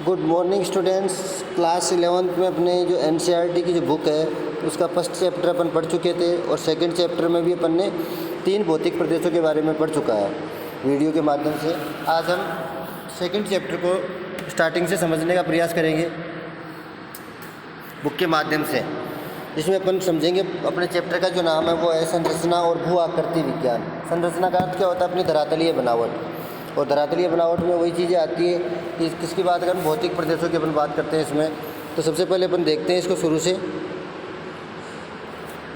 Good morning students. Class 11th में अपने जो एनसीईआरटी की जो बुक है उसका फर्स्ट चैप्टर अपन पढ़ चुके थे और सेकंड चैप्टर में भी अपन ने 3 भौतिक प्रदेशों के बारे में पढ़ चुका है वीडियो के माध्यम से। आज हम सेकंड चैप्टर को स्टार्टिंग से समझने का प्रयास करेंगे बुक के माध्यम से। इसमें अपन समझेंगे अपने चैप्टर का जो नाम है वो है संरचना और भू आकृति विज्ञान। संरचना का अर्थ क्या होता है? अपनी धरातलीय बनावट, और धरातलीय बनावट में वही चीज़ें आती है कि किसकी बात करें, भौतिक प्रदेशों की अपन बात करते हैं इसमें। तो सबसे पहले अपन देखते हैं इसको शुरू से।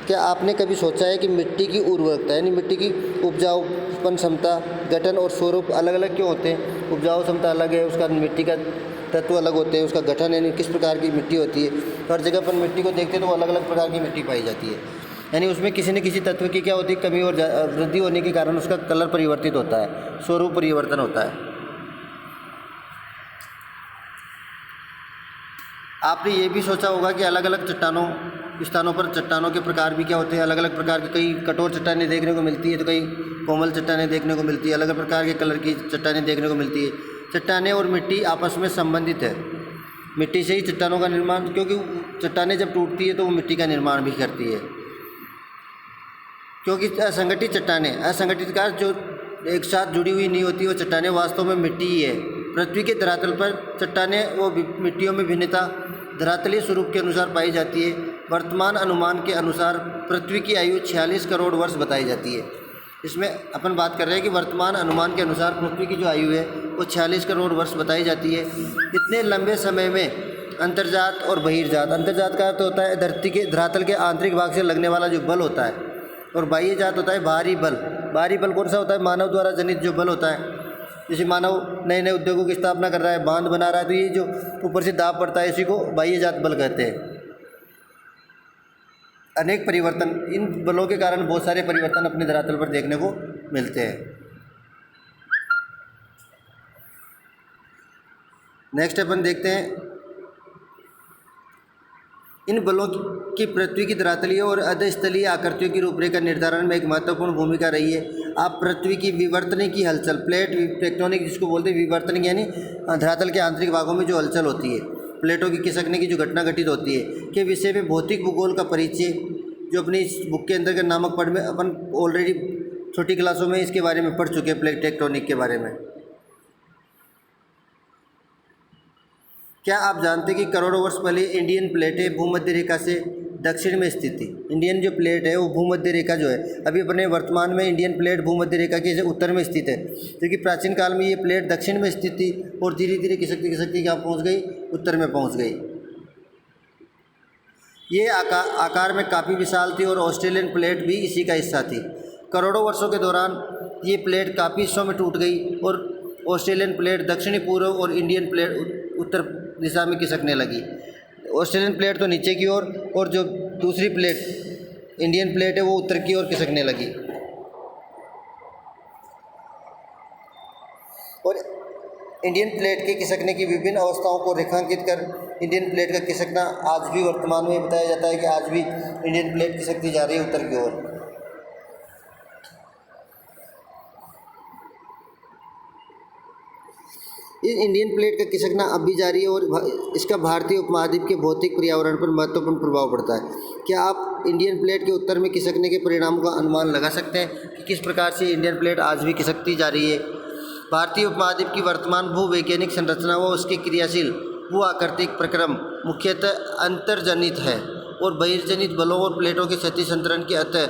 क्या आपने कभी सोचा है कि मिट्टी की उर्वरकता यानी मिट्टी की उपजाऊपन क्षमता, गठन और स्वरूप अलग अलग क्यों होते हैं? उपजाऊ क्षमता अलग है, उसका मिट्टी का तत्व अलग होते हैं, उसका गठन यानी किस प्रकार की मिट्टी होती है। तो हर जगह अपन मिट्टी को देखते हैं तो अलग अलग प्रकार की मिट्टी पाई जाती है, यानी उसमें किसी न किसी तत्व की क्या होती है, कमी और वृद्धि होने के कारण उसका कलर परिवर्तित होता है, स्वरूप परिवर्तन होता है। आपने ये भी सोचा होगा कि अलग अलग स्थानों पर चट्टानों के प्रकार भी क्या होते हैं, अलग अलग प्रकार की कई कठोर चट्टानें देखने को मिलती है तो कई कोमल चट्टानें देखने को मिलती है, अलग अलग प्रकार के कलर की चट्टानें देखने को मिलती है। चट्टानें और मिट्टी आपस में संबंधित है, मिट्टी से ही चट्टानों का निर्माण, क्योंकि चट्टानें जब टूटती है तो वो मिट्टी का निर्माण भी करती है। क्योंकि असंगठित चट्टानें, असंगठित का जो एक साथ जुड़ी हुई नहीं होती, वो चट्टानें वास्तव में मिट्टी ही है। पृथ्वी के धरातल पर चट्टानें वो मिट्टियों में भिन्नता धरातलीय स्वरूप के अनुसार पाई जाती है। वर्तमान अनुमान के अनुसार पृथ्वी की आयु 46 करोड़ वर्ष बताई जाती है। इसमें अपन बात कर रहे हैं कि वर्तमान अनुमान के अनुसार पृथ्वी की जो आयु है वो 46 करोड़ वर्ष बताई जाती है। इतने लंबे समय में अंतर्जात और बहिर्जात, अंतर्जात का अर्थ होता है धरती के धरातल के आंतरिक भाग से लगने वाला जो बल होता है, और बाह्य जात होता है बाहरी बल। बाहरी बल कौन सा होता है? मानव द्वारा जनित जो बल होता है। जैसे मानव नए नए उद्योगों की स्थापना कर रहा है, बांध बना रहा है, तो ये जो ऊपर से दाब पड़ता है इसी को बाह्य जात बल कहते हैं। अनेक परिवर्तन, इन बलों के कारण बहुत सारे परिवर्तन अपने धरातल पर देखने को मिलते हैं। नेक्स्ट अपन देखते हैं इन बलों की पृथ्वी की धरातलीय और अधस्थलीय आकृतियों की रूपरेखा निर्धारण में एक महत्वपूर्ण भूमिका रही है। आप पृथ्वी की विवर्तनिक की हलचल, प्लेट टेक्टोनिक जिसको बोलते हैं, विवर्तनिक यानी धरातल के आंतरिक भागों में जो हलचल होती है, प्लेटों की खिसकने की जो घटना घटित होती है, के विषय में भौतिक भूगोल का परिचय जो अपनी इस बुक के अंदर के नामक पढ़ में अपन ऑलरेडी छोटी क्लासों में इसके बारे में पढ़ चुके हैं, प्लेट टेक्टोनिक के बारे में। क्या आप जानते हैं कि करोड़ों वर्ष पहले इंडियन प्लेटें भूमध्य रेखा से दक्षिण में स्थित थी? इंडियन जो प्लेट है वो भूमध्य रेखा जो है, अभी अपने वर्तमान में इंडियन प्लेट भूमध्य रेखा के उत्तर में स्थित है, क्योंकि प्राचीन काल में ये प्लेट दक्षिण में स्थित थी और धीरे धीरे खिसकती कहाँ पहुँच गई? उत्तर में पहुँच गई। ये आकार में काफ़ी विशाल थी और ऑस्ट्रेलियन प्लेट भी इसी का हिस्सा थी। करोड़ों वर्षों के दौरान ये प्लेट काफ़ी हिस्सों में टूट गई और ऑस्ट्रेलियन प्लेट दक्षिणी पूर्व और इंडियन प्लेट उत्तर दिशा में खिसकने लगी। ऑस्ट्रेलियन प्लेट तो नीचे की ओर और जो दूसरी प्लेट इंडियन प्लेट है वो उत्तर की ओर खिसकने लगी। और इंडियन प्लेट के खिसकने की विभिन्न अवस्थाओं को रेखांकित कर इंडियन प्लेट का खिसकना आज भी वर्तमान में बताया जाता है कि आज भी इंडियन प्लेट खिसकती जा रही है उत्तर की ओर। इस इंडियन प्लेट का खिसकना अब भी जारी है और इसका भारतीय उपमहाद्वीप के भौतिक पर्यावरण पर महत्वपूर्ण प्रभाव पड़ता है। क्या आप इंडियन प्लेट के उत्तर में खिसकने के परिणामों का अनुमान लगा सकते हैं कि किस प्रकार से इंडियन प्लेट आज भी खिसकती जा रही है? भारतीय उपमहाद्वीप की वर्तमान भूवैज्ञानिक संरचना व उसके क्रियाशील भू आकृतिक प्रक्रम मुख्यतः अंतर्जनित है और बहिर्जनित बलों और प्लेटों के क्षति संतरण की अतः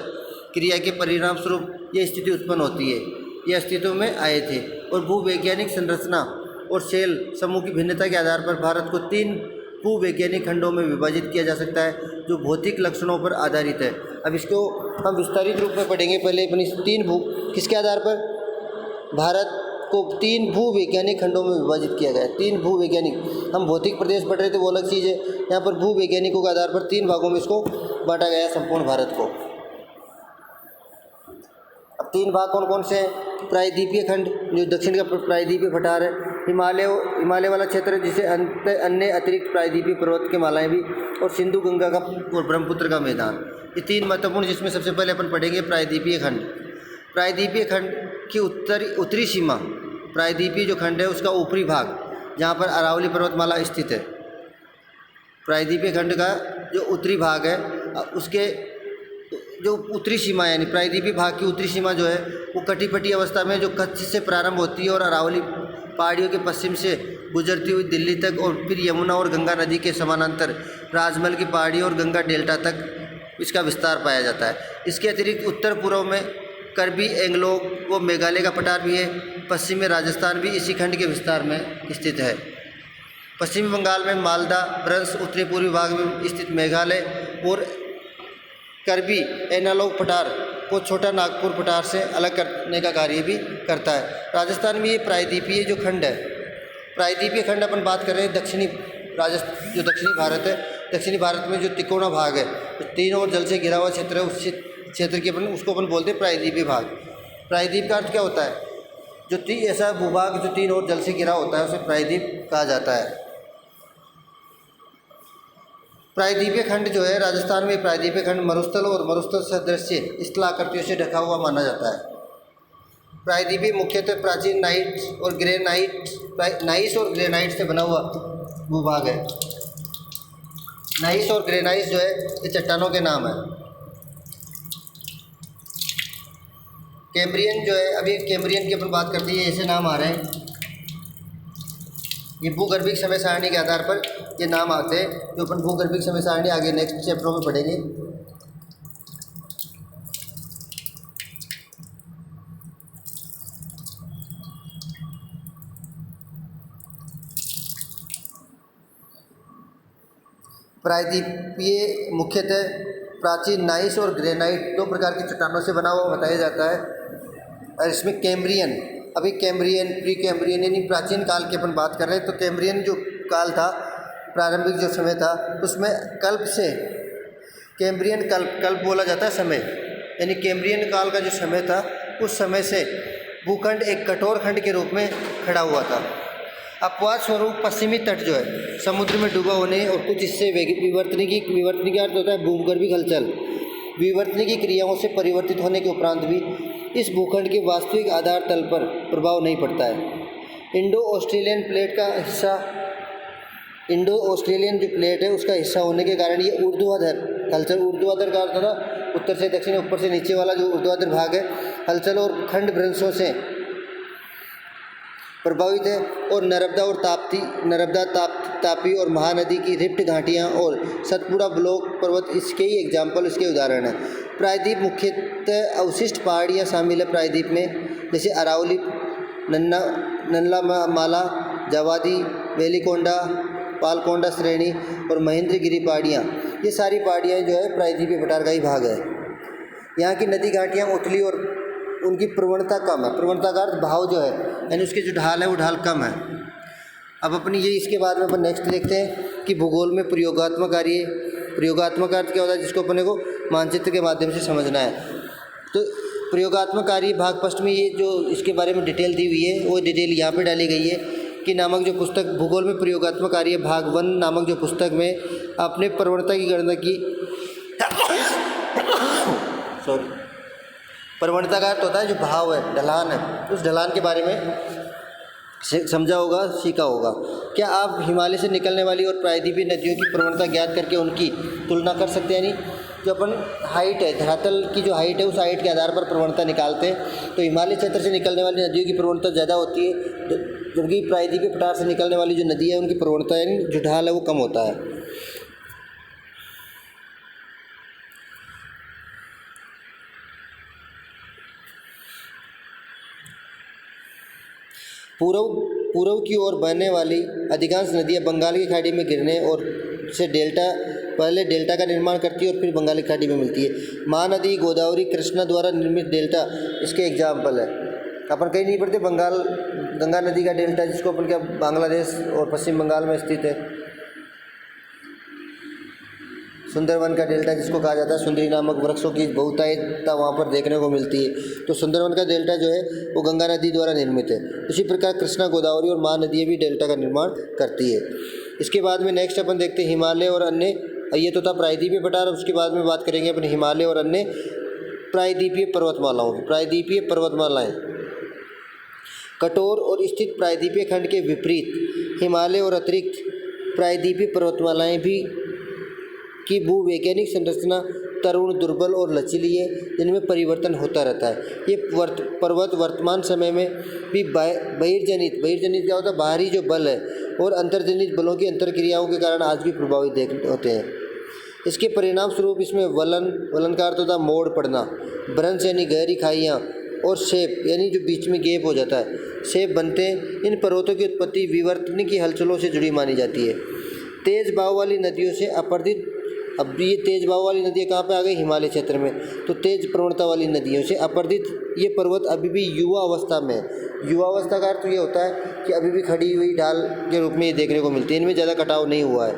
क्रिया के परिणाम स्वरूप यह स्थिति उत्पन्न होती है। यह अस्तित्व में आए थे और भूवैज्ञानिक संरचना और सेल समूह की भिन्नता के आधार पर भारत को 3 भूवैज्ञानिक खंडों में विभाजित किया जा सकता है जो भौतिक लक्षणों पर आधारित है। अब इसको हम विस्तारित रूप में पढ़ेंगे। पहले अपनी 3 किसके आधार पर? भारत को 3 भूवैज्ञानिक खंडों में विभाजित किया गया है। 3 भूवैज्ञानिक, हम भौतिक प्रदेश पढ़ रहे थे वो अलग चीज़ है, यहाँ पर भूवैज्ञानिकों के आधार पर 3 भागों में इसको बांटा गया है संपूर्ण भारत को। अब 3 भाग कौन कौन से हैं? प्रायद्वीपीय खंड जो दक्षिण का प्रायद्वीपीय पठार है, हिमालय वाला क्षेत्र जिसे अन्य अतिरिक्त प्रायद्वीपीय पर्वत के मालाएं भी, और सिंधु गंगा का और ब्रह्मपुत्र का मैदान। ये 3 महत्वपूर्ण, जिसमें सबसे पहले अपन पढ़ेंगे प्रायद्वीपीय खंड। प्रायद्वीपीय खंड की उत्तरी सीमा, प्रायद्वीपीय जो खंड है उसका ऊपरी भाग जहाँ पर अरावली पर्वतमाला स्थित है। प्रायद्वीपीय खंड का जो उत्तरी भाग है उसके जो उत्तरी सीमा यानी प्रायद्वीपीय भाग की उत्तरी सीमा जो है वो कटिपटी अवस्था में जो कच्छ से प्रारंभ होती है और अरावली पहाड़ियों के पश्चिम से गुजरती हुई दिल्ली तक और फिर यमुना और गंगा नदी के समानांतर राजमहल की पहाड़ियों और गंगा डेल्टा तक इसका विस्तार पाया जाता है। इसके अतिरिक्त उत्तर पूर्व में कर्बी एंग्लोंग व मेघालय का पठार भी है। पश्चिम में राजस्थान भी इसी खंड के विस्तार में स्थित है। पश्चिमी बंगाल में मालदा ब्रंश, उत्तरी पूर्वी भाग में स्थित मेघालय और कर्बी एनालॉग पठार को छोटा नागपुर पठार से अलग करने का कार्य भी करता है। राजस्थान में ये प्रायद्वीपीय जो खंड है, प्रायद्वीपीय खंड अपन बात कर रहे हैं दक्षिणी जो दक्षिणी भारत है, दक्षिणी भारत में जो तिकोना भाग है, तो तीनों ओर जल से घिरा हुआ क्षेत्र है, उस क्षेत्र की उसको अपन बोलते हैं प्रायद्वीपीय भाग। प्रायद्वीप का अर्थ क्या होता है? जो ऐसा भूभाग जो तीन ओर जल से घिरा होता है उसे प्रायद्वीप कहा जाता है। प्रायद्वीपीय खंड जो है राजस्थान में प्रायद्वीपीय खंड मरुस्थल और मरुस्थल सदृश्य स्थलाकृतियों से ढका हुआ माना जाता है। प्रायद्वीपीय मुख्यतः प्राचीन नाइस और ग्रेनाइट से बना हुआ भूभाग है। नाइस और ग्रेनाइट जो है ये चट्टानों के नाम है। कैम्ब्रियन जो है, अभी कैम्ब्रियन की अपन बात करते हैं, ऐसे नाम आ रहे हैं। ये भूगर्भिक समय सारणी के आधार पर ये नाम आते हैं, जो अपन भूगर्भिक समय सारणी आगे नेक्स्ट चैप्टरों में पढ़ेंगे। प्रायद्वीपीय मुख्यतः प्राचीन नाइस और ग्रेनाइट दो प्रकार की चट्टानों से बना हुआ बताया जाता है। और इसमें कैम्ब्रियन, अभी कैम्ब्रियन, प्री कैम्ब्रियन यानी प्राचीन काल की अपन बात कर रहे हैं, तो कैम्ब्रियन जो काल था, प्रारंभिक जो समय था, उसमें कल्प से कैम्ब्रियन कल्प बोला जाता है समय, यानी कैम्ब्रियन काल का जो समय था उस समय से भूखंड एक कठोर खंड के रूप में खड़ा हुआ था। अपवाद स्वरूप पश्चिमी तट जो है समुद्र में डूबा होने और कुछ हिस्से विवर्तनिकी का अर्थ होता है भूगर्भिक हलचल, विवर्तनिकी क्रियाओं से परिवर्तित होने के उपरांत भी इस भूखंड के वास्तविक आधार तल पर प्रभाव नहीं पड़ता है। इंडो ऑस्ट्रेलियन प्लेट का हिस्सा, इंडो ऑस्ट्रेलियन जो प्लेट है उसका हिस्सा होने के कारण ये ऊर्ध्वाधर हलचल, ऊर्ध्वाधर का अर्थ था उत्तर से दक्षिण, ऊपर से नीचे वाला जो ऊर्ध्वाधर भाग है, हलचल और खंड भ्रंशों से प्रभावित है। और नर्मदा, तापी और महानदी की रिफ्ट घाटियाँ और सतपुड़ा ब्लॉक पर्वत इसके ही एग्जाम्पल, इसके उदाहरण हैं। प्रायद्वीप मुख्यतः अवशिष्ट पहाड़ियाँ शामिल है प्रायद्वीप में, जैसे अरावली, नल्ला माला, जावादी, वेलिकोंडा, पालकोंडा श्रेणी और महेंद्रगिरी पहाड़ियाँ। ये सारी पहाड़ियाँ जो है प्रायद्वीपीय पठार का ही भाग है। यहाँ की नदी घाटियाँ उथली और उनकी प्रवणता कम है। प्रवणता का अर्थ भाव जो है, यानी उसकी जो ढाल है वो ढाल कम है। अब अपनी ये इसके बाद में अपन नेक्स्ट देखते हैं कि भूगोल में प्रयोगात्मक कार्य, प्रयोगात्मक अर्थ क्या होता है जिसको अपने को मानचित्र के माध्यम से समझना है। तो प्रयोगात्मक कार्य भाग फर्स्ट में ये जो इसके बारे में डिटेल दी हुई है वो डिटेल यहाँ पे डाली गई है कि नामक जो पुस्तक भूगोल में प्रयोगात्मक कार्य भाग 1 नामक जो पुस्तक में अपने प्रवणता की गणना की प्रवणता का अर्थ होता है जो भाव है, ढलान है, उस ढलान के बारे में समझा होगा, सीखा होगा। क्या आप हिमालय से निकलने वाली और प्रायद्वीपीय नदियों की प्रवणता ज्ञात करके उनकी तुलना कर सकते हैं? यानी जो अपन हाइट है, धरातल की जो हाइट है, उस हाइट के आधार पर प्रवणता निकालते हैं। तो हिमालय क्षेत्र से निकलने वाली नदियों की प्रवणता ज़्यादा होती है, जबकि प्रायद्वीपीय पठार से निकलने वाली जो नदी है उनकी प्रवणता यानी जो ढाल है वो कम होता है। पूर्व की ओर बहने वाली अधिकांश नदियां बंगाल की खाड़ी में गिरने और से पहले डेल्टा का निर्माण करती है और फिर बंगाल की खाड़ी में मिलती है। महानदी, गोदावरी, कृष्णा द्वारा निर्मित डेल्टा इसके एग्जाम्पल है। अपन कहीं नहीं पढ़ते गंगा नदी का डेल्टा जिसको अपन क्या बांग्लादेश और पश्चिम बंगाल में स्थित है। सुंदरवन का डेल्टा जिसको कहा जाता है, सुंदरी नामक वृक्षों की बहुतायता वहाँ पर देखने को मिलती है। तो सुंदरवन का डेल्टा जो है वो गंगा नदी द्वारा निर्मित है। इसी प्रकार कृष्णा, गोदावरी और महानदियाँ भी डेल्टा का निर्माण करती है। इसके बाद में नेक्स्ट अपन देखते हैं हिमालय और अन्य, ये तो था प्रायद्वीपीय पठार। उसके बाद में बात करेंगे अपन हिमालय और अन्य प्रायद्वीपीय पर्वतमालाओं की। प्रायद्वीपीय पर्वतमालाएँ कठोर और स्थित प्रायद्वीपीय खंड के विपरीत हिमालय और अतिरिक्त प्रायद्वीपीय पर्वतमालाएं भी की भूवैज्ञानिक संरचना तरुण, दुर्बल और लचीली है, जिनमें परिवर्तन होता रहता है। ये पर्वत वर्तमान समय में भी बहिर्जनित क्या होता है, बाहरी जो बल है और अंतर्जनित बलों की अंतर्क्रियाओं के कारण आज भी प्रभावित होते हैं। इसके परिणाम स्वरूप इसमें वलन का अर्थ होता है मोड़ पड़ना, भ्रंश यानी गहरी खाइयाँ, और शेप यानी जो बीच में गैप हो जाता है, शेप बनते हैं। इन पर्वतों की उत्पत्ति विवर्तनिक की हलचलों से जुड़ी मानी जाती है। तेज बहाव वाली नदियों से अपरदित, अब ये तेज बहाव वाली नदियाँ कहाँ पे आ गई, हिमालय क्षेत्र में। तो तेज प्रवणता वाली नदियों से अपरदित ये पर्वत अभी भी युवा अवस्था में है। युवा अवस्था का अर्थ ये होता है कि अभी भी खड़ी हुई ढाल के रूप में ये देखने को मिलती है, इनमें ज़्यादा कटाव नहीं हुआ है।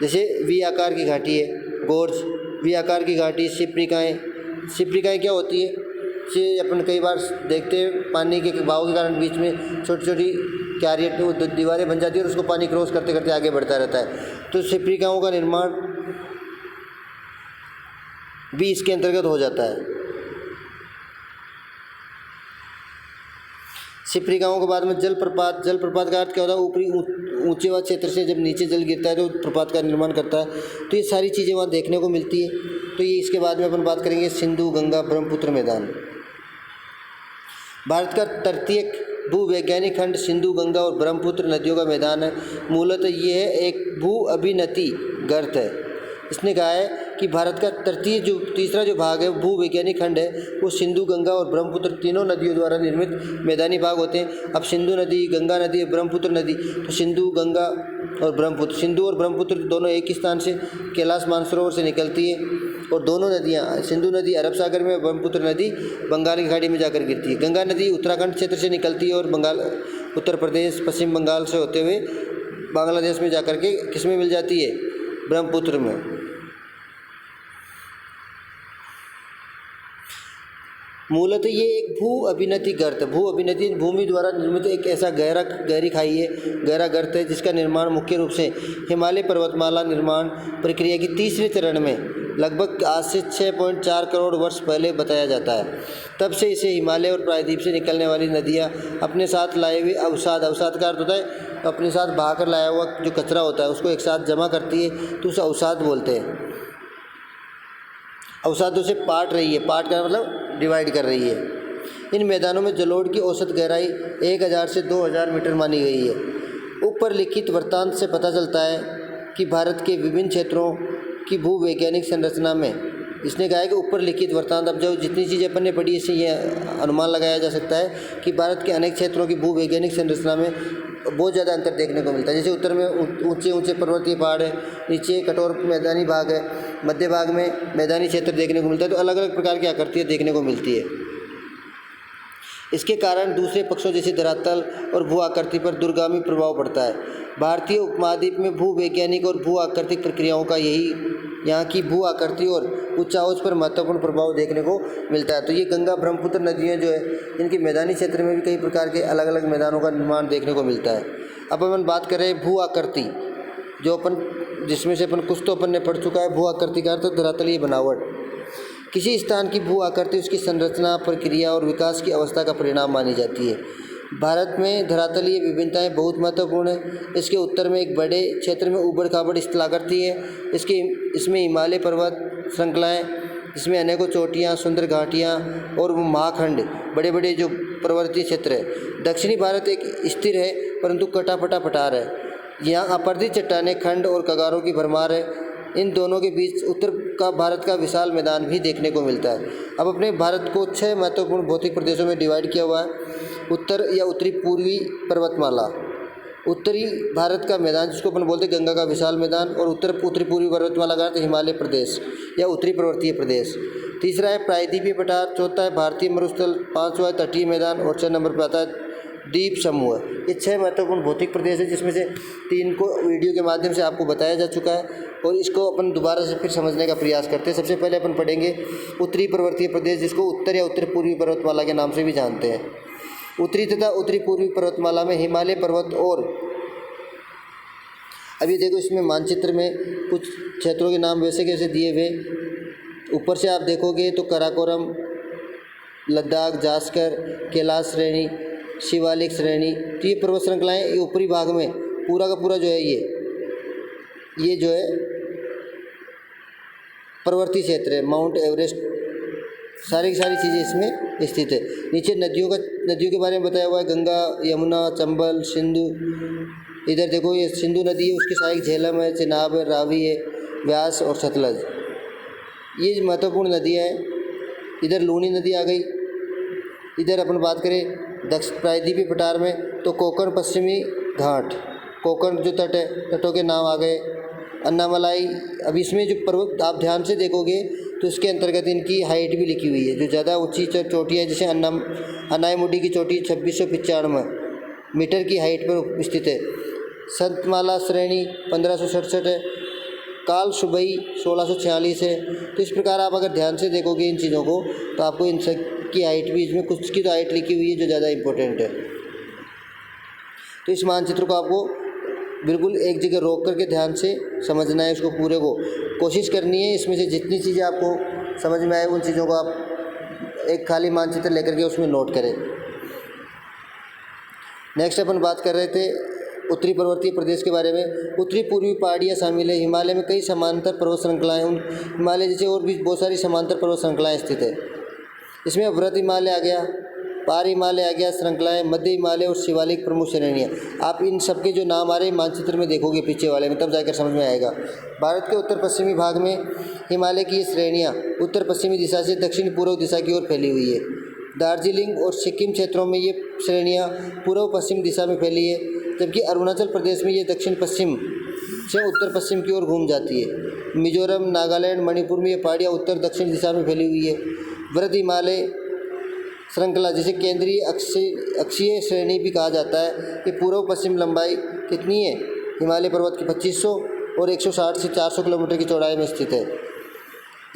जैसे वी आकार की घाटी है, गोर्ज, वी आकार की घाटी, सिप्रिकाएँ क्या होती है, ये अपन कई बार देखते हैं पानी के बहाव के कारण बीच में छोटी छोटी क्यारियाँ दीवारें बन जाती है और उसको पानी क्रॉस करते करते आगे बढ़ता रहता है। तो सिप्रिकाओं का निर्माण भी इसके अंतर्गत हो जाता है। सिप्रिकाओं के बाद में जलप्रपात का अर्थ क्या होता है, ऊपरी ऊंचे वाले क्षेत्र से जब नीचे जल गिरता है तो प्रपात का निर्माण करता है। तो ये सारी चीज़ें वहाँ देखने को मिलती है। तो ये इसके बाद में अपन बात करेंगे सिंधु, गंगा, ब्रह्मपुत्र मैदान। भारत का तटीय भूवैज्ञानिक खंड सिंधु, गंगा और ब्रह्मपुत्र नदियों का मैदान है। मूलतः ये है एक भू अभिनति गर्त है। इसने कहा है कि भारत का तटीय जो तीसरा जो भाग है भूवैज्ञानिक खंड है वो सिंधु, गंगा और ब्रह्मपुत्र तीनों नदियों द्वारा निर्मित मैदानी भाग होते हैं। अब सिंधु नदी, गंगा नदी, ब्रह्मपुत्र नदी, तो सिंधु, गंगा और ब्रह्मपुत्र, सिंधु और ब्रह्मपुत्र दोनों एक ही स्थान से कैलाश मानसरोवर से निकलती है और दोनों नदियाँ, सिंधु नदी अरब सागर में, ब्रह्मपुत्र नदी बंगाल की खाड़ी में जाकर गिरती है। गंगा नदी उत्तराखंड क्षेत्र से निकलती है और बंगाल, उत्तर प्रदेश, पश्चिम बंगाल से होते हुए बांग्लादेश में जाकर के किसमें मिल जाती है, ब्रह्मपुत्र में। मूलतः ये एक भू अभिनति गर्त, भू अभिनति भूमि द्वारा निर्मित एक ऐसा गहरी खाई है, गहरा गर्त है जिसका निर्माण मुख्य रूप से हिमालय पर्वतमाला निर्माण प्रक्रिया की तीसरे चरण में लगभग आज से 6.4 करोड़ वर्ष पहले बताया जाता है। तब से इसे हिमालय और प्रायद्वीप से निकलने वाली नदियाँ अपने साथ लाए हुए अवसाद का अर्थ होता है अपने साथ बहाकर लाया हुआ जो कचरा होता है उसको एक साथ जमा करती है, तो उसे अवसाद बोलते हैं। अवसादों से पाट रही है, पाट का मतलब डिवाइड कर रही है। इन मैदानों में जलोढ़ की औसत गहराई 1000 से 2000 मीटर मानी गई है। ऊपर लिखित वृत्तांत से पता चलता है कि भारत के विभिन्न क्षेत्रों की भूवैज्ञानिक संरचना में, इसने कहा है कि ऊपर लिखित वृत्तांत, अब जो जितनी चीज़ें अपन ने पढ़ी इससे यह अनुमान लगाया जा सकता है कि भारत के अनेक क्षेत्रों की भूवैज्ञानिक संरचना में बहुत ज़्यादा अंतर देखने को मिलता है। जैसे उत्तर में ऊंचे पर्वतीय पहाड़ है, नीचे कठोर मैदानी भाग है, मध्य भाग में मैदानी क्षेत्र देखने को मिलता है। तो अलग अलग प्रकार की आकृतियाँ देखने को मिलती है। इसके कारण दूसरे पक्षों जैसे धरातल और भू आकृति पर दूरगामी प्रभाव पड़ता है। भारतीय उपमहाद्वीप में भूवैज्ञानिक और भू आकृतिक प्रक्रियाओं का यहाँ की भू आकृति और उच्चावच पर महत्वपूर्ण प्रभाव देखने को मिलता है। तो ये गंगा ब्रह्मपुत्र नदियाँ जो है इनके मैदानी क्षेत्र में भी कई प्रकार के अलग अलग मैदानों का निर्माण देखने को मिलता है। अब अपन बात करें भू आकृति, जो अपन जिसमें से अपन कुछ तो अपन ने पढ़ चुका है। भू आकृति का अर्थ धरातलीय बनावट, किसी स्थान की भू आकृति उसकी संरचना, प्रक्रिया और विकास की अवस्था का परिणाम मानी जाती है। भारत में धरातलीय विभिन्नताएं बहुत महत्वपूर्ण है। इसके उत्तर में एक बड़े क्षेत्र में ऊबड़ खाबड़ स्थलाकृति है। इसमें हिमालय पर्वत श्रृंखलाएँ, इसमें अनेकों चोटियाँ, सुंदर घाटियाँ और महाखंड, बड़े बड़े जो पर्वतीय क्षेत्र है। दक्षिणी भारत एक स्थिर है परंतु कटापटा पठार है। यहाँ अपरदित चट्टानें, खंड और कगारों की भरमार है। इन दोनों के बीच उत्तर का भारत का विशाल मैदान भी देखने को मिलता है। अब अपने भारत को 6 महत्वपूर्ण भौतिक प्रदेशों में डिवाइड किया हुआ है। उत्तर या उत्तरी पूर्वी पर्वतमाला, उत्तरी भारत का मैदान जिसको अपन बोलते हैं गंगा का विशाल मैदान, और उत्तरी पूर्वी पर्वतमाला का अर्थ हिमालय प्रदेश या उत्तरी पर्वतीय प्रदेश। तीसरा है प्रायद्वीपीय पठार, चौथा है भारतीय मरुस्थल, पाँचवा है तटीय मैदान और 6 नंबर पर आता है द्वीप समूह। ये 6 महत्वपूर्ण भौतिक प्रदेश है जिसमें से 3 को वीडियो के माध्यम से आपको बताया जा चुका है और इसको अपन दोबारा से फिर समझने का प्रयास करते हैं। सबसे पहले अपन पढ़ेंगे उत्तरी पर्वतीय प्रदेश, जिसको उत्तर या उत्तर पूर्वी पर्वतमाला के नाम से भी जानते हैं। उत्तरी तथा उत्तरी पूर्वी पर्वतमाला में हिमालय पर्वत और अभी देखो इसमें मानचित्र में कुछ क्षेत्रों के नाम वैसे कैसे दिए हुए, ऊपर से आप देखोगे तो काराकोरम, लद्दाख, जास्कर, कैलाश श्रेणी, शिवालिक श्रेणी, तो ये पर्वत श्रृंखलाएँ ऊपरी भाग में पूरा का पूरा जो है ये जो है पर्वतीय क्षेत्र है। माउंट एवरेस्ट, सारी की सारी चीज़ें इसमें स्थित है। नीचे नदियों के बारे में बताया हुआ है, गंगा, यमुना, चंबल, सिंधु। इधर देखो ये सिंधु नदी है, उसकी सहायक झेलम है, चिनाब है, रावी है, व्यास और सतलज, ये महत्वपूर्ण नदियाँ हैं। इधर लूनी नदी आ गई। इधर अपन बात करें दक्षिण प्रायद्वीपीय पठार में तो कोंकण पश्चिमी घाट, कोंकण जो तट है, तटों के नाम आ गए। अन्नामलाई, अब इसमें जो पर्वत आप ध्यान से देखोगे तो इसके अंतर्गत इनकी हाइट भी लिखी हुई है। जो ज़्यादा ऊंची चोटियाँ जैसे अनायमुडी की चोटी 2695 मीटर की हाइट पर स्थित है। संतमाला श्रेणी 1567 है। काल सुबई 1646 है। तो इस प्रकार आप अगर ध्यान से देखोगे इन चीज़ों को तो आपको इन सब की हाइट भी, इसमें कुछ की तो हाइट लिखी हुई है जो ज़्यादा इम्पोर्टेंट है। तो इस मानचित्र को आपको बिल्कुल एक जगह रोक करके ध्यान से समझना है, इसको पूरे को कोशिश करनी है। इसमें से जितनी चीज़ें आपको समझ में आए उन चीज़ों को आप एक खाली मानचित्र लेकर के उसमें नोट करें। नेक्स्ट अपन बात कर रहे थे उत्तरी पर्वतीय प्रदेश के बारे में। उत्तरी पूर्वी पहाड़ियाँ शामिल है। हिमालय में कई समांतर पर्वत श्रृंखलाएँ, उन हिमालय जैसे और भी बहुत सारी समांतर पर्वत श्रृंखलाएँ स्थित है। इसमें वृहत हिमालय आ गया, पार हिमालय आ गया श्रृंखलाएँ, मध्य हिमालय और शिवालिक प्रमुख श्रेणियाँ। आप इन सब के जो नाम आ रहे हैं मानचित्र में देखोगे पीछे वाले में, तब जाकर समझ में आएगा। भारत के उत्तर पश्चिमी भाग में हिमालय की ये श्रेणियाँ उत्तर पश्चिमी दिशा से दक्षिण पूर्व दिशा की ओर फैली हुई है। दार्जिलिंग और सिक्किम क्षेत्रों में ये श्रेणियाँ पूर्व पश्चिम दिशा में फैली है, जबकि अरुणाचल प्रदेश में ये दक्षिण पश्चिम से उत्तर पश्चिम की ओर घूम जाती है। मिजोरम, नागालैंड, मणिपुर में ये पहाड़ियाँ उत्तर दक्षिण दिशा में फैली हुई है। वृहत हिमालय श्रृंखला जिसे केंद्रीय अक्षीय श्रेणी भी कहा जाता है, ये पूर्व पश्चिम लंबाई कितनी है हिमालय पर्वत की 2500 और 160 से 400 किलोमीटर की चौड़ाई में स्थित है।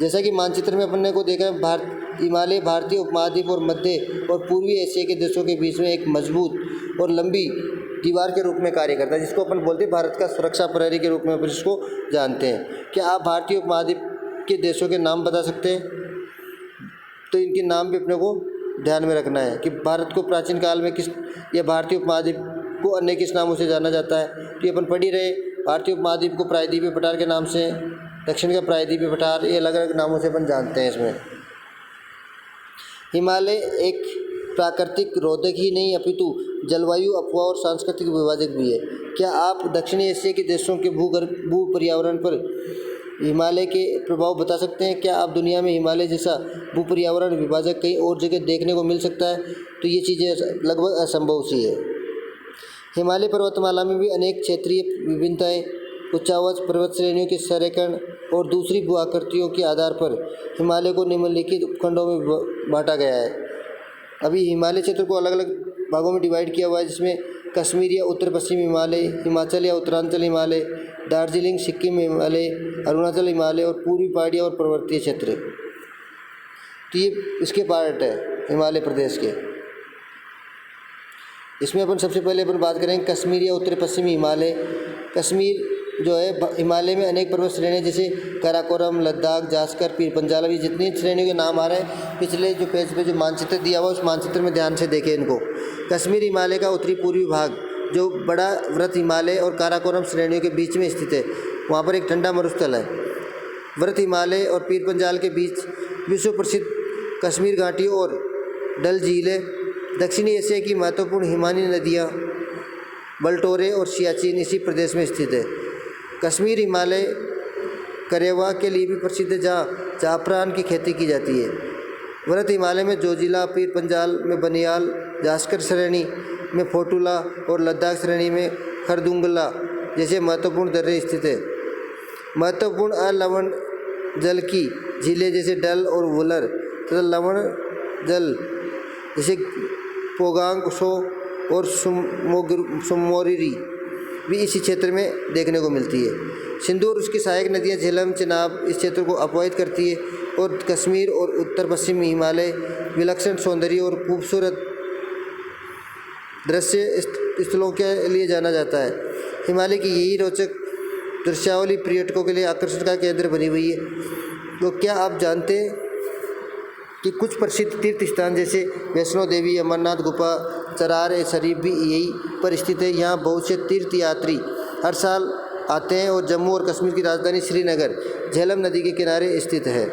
जैसा कि मानचित्र में अपन को देखा है, हिमालय भारतीय उपमहाद्वीप और मध्य और पूर्वी एशिया के देशों के बीच में एक मजबूत और लंबी दीवार के रूप में कार्य करता है, जिसको अपन बोलते हैं भारत का सुरक्षा प्रहरी के रूप में अपन इसको जानते हैं। क्या आप भारतीय उपमहाद्वीप के देशों के नाम बता सकते हैं? तो इनके नाम भी अपने को ध्यान में रखना है कि भारत को प्राचीन काल में किस या भारतीय उपमहाद्वीप को अन्य किस नामों से जाना जाता है। तो ये अपन पढ़ ही रहे, भारतीय उपमहाद्वीप को प्रायद्वीपीय पठार के नाम से, दक्षिण का प्रायद्वीपीय पठार, ये अलग अलग नामों से अपन जानते हैं। इसमें हिमालय एक प्राकृतिक रोधक ही नहीं अपितु जलवायु, अफवाह और सांस्कृतिक विभाजक भी है। क्या आप दक्षिणी एशिया के देशों के भू पर्यावरण पर हिमालय के प्रभाव बता सकते हैं? क्या आप दुनिया में हिमालय जैसा भू पर्यावरण विभाजक कहीं और जगह देखने को मिल सकता है? तो ये चीज़ें लगभग असंभव सी है। हिमालय पर्वतमाला में भी अनेक क्षेत्रीय विभिन्नताएं, उच्चावच पर्वत श्रेणियों के संरेखण और दूसरी भू आकृतियों के आधार पर हिमालय को निम्नलिखित उपखंडों में बांटा गया है। अभी हिमालय क्षेत्र को अलग अलग भागों में डिवाइड किया हुआ है, जिसमें कश्मीर या उत्तर पश्चिम हिमालय, हिमाचल या उत्तरांचल हिमालय, दार्जिलिंग, सिक्किम हिमालय, अरुणाचल हिमालय और पूर्वी पहाड़ियाँ और पर्वतीय क्षेत्र। तो ये इसके पार्ट है हिमालय प्रदेश के। इसमें अपन सबसे पहले अपन बात करेंगे कश्मीर या उत्तर पश्चिमी हिमालय। कश्मीर जो है हिमालय में अनेक पर्वत श्रेणियाँ जैसे काराकोरम, लद्दाख, जास्कर, पीर पंजाल, अभी जितनी श्रेणियों के नाम आ रहे हैं पिछले जो पेज पे जो मानचित्र दिया हुआ उस मानचित्र में ध्यान से देखें इनको। कश्मीर हिमालय का उत्तरी पूर्वी भाग जो बड़ा वृहत हिमालय और काराकोरम श्रेणियों के बीच में स्थित है, वहाँ पर एक ठंडा मरुस्थल है। वृहत हिमालय और पीर पंजाल के बीच विश्व प्रसिद्ध कश्मीर घाटी और डल झील है। दक्षिणी एशिया की महत्वपूर्ण हिमानी नदियाँ बल्टोरे और सियाचिन इसी प्रदेश में स्थित है। कश्मीर हिमालय करेवा के लिए भी प्रसिद्ध है, जहाँ जाफरान की खेती की जाती है। वृहत हिमालय में जोजिला, पीर पंजाल में बनियाल, जास्कर श्रेणी में फोटुला और लद्दाख श्रेणी में खरदुंगला जैसे महत्वपूर्ण दर्रे स्थित है। महत्वपूर्ण अलवण जल की झीलें जैसे डल और वुलर तथा लवण जल जैसे पोगांग, सो और सुमोरिरी भी इसी क्षेत्र में देखने को मिलती है। सिंधु और उसकी सहायक नदियाँ झेलम, चिनाब इस क्षेत्र को अपवाहित करती है और कश्मीर और उत्तर पश्चिमी हिमालय विलक्षण सौंदर्य और खूबसूरत दृश्य स्थलों के लिए जाना जाता है। हिमालय की यही रोचक दृश्यावली पर्यटकों के लिए आकर्षण का केंद्र बनी हुई है। तो क्या आप जानते हैं कि कुछ प्रसिद्ध तीर्थ स्थान जैसे वैष्णो देवी, अमरनाथ गुफा, चरार शरीफ भी यही पर स्थित है। यहाँ बहुत से तीर्थयात्री हर साल आते हैं और जम्मू और कश्मीर की राजधानी श्रीनगर झेलम नदी के किनारे स्थित है।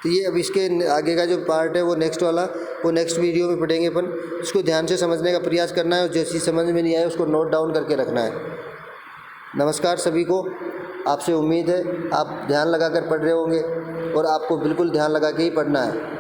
तो ये अब इसके आगे का जो पार्ट है वो नेक्स्ट वाला, वो नेक्स्ट वीडियो में पढ़ेंगे अपन। इसको ध्यान से समझने का प्रयास करना है और जैसी समझ में नहीं आए उसको नोट डाउन करके रखना है। नमस्कार सभी को, आपसे उम्मीद है आप ध्यान लगाकर पढ़ रहे होंगे और आपको बिल्कुल ध्यान लगा के ही पढ़ना है।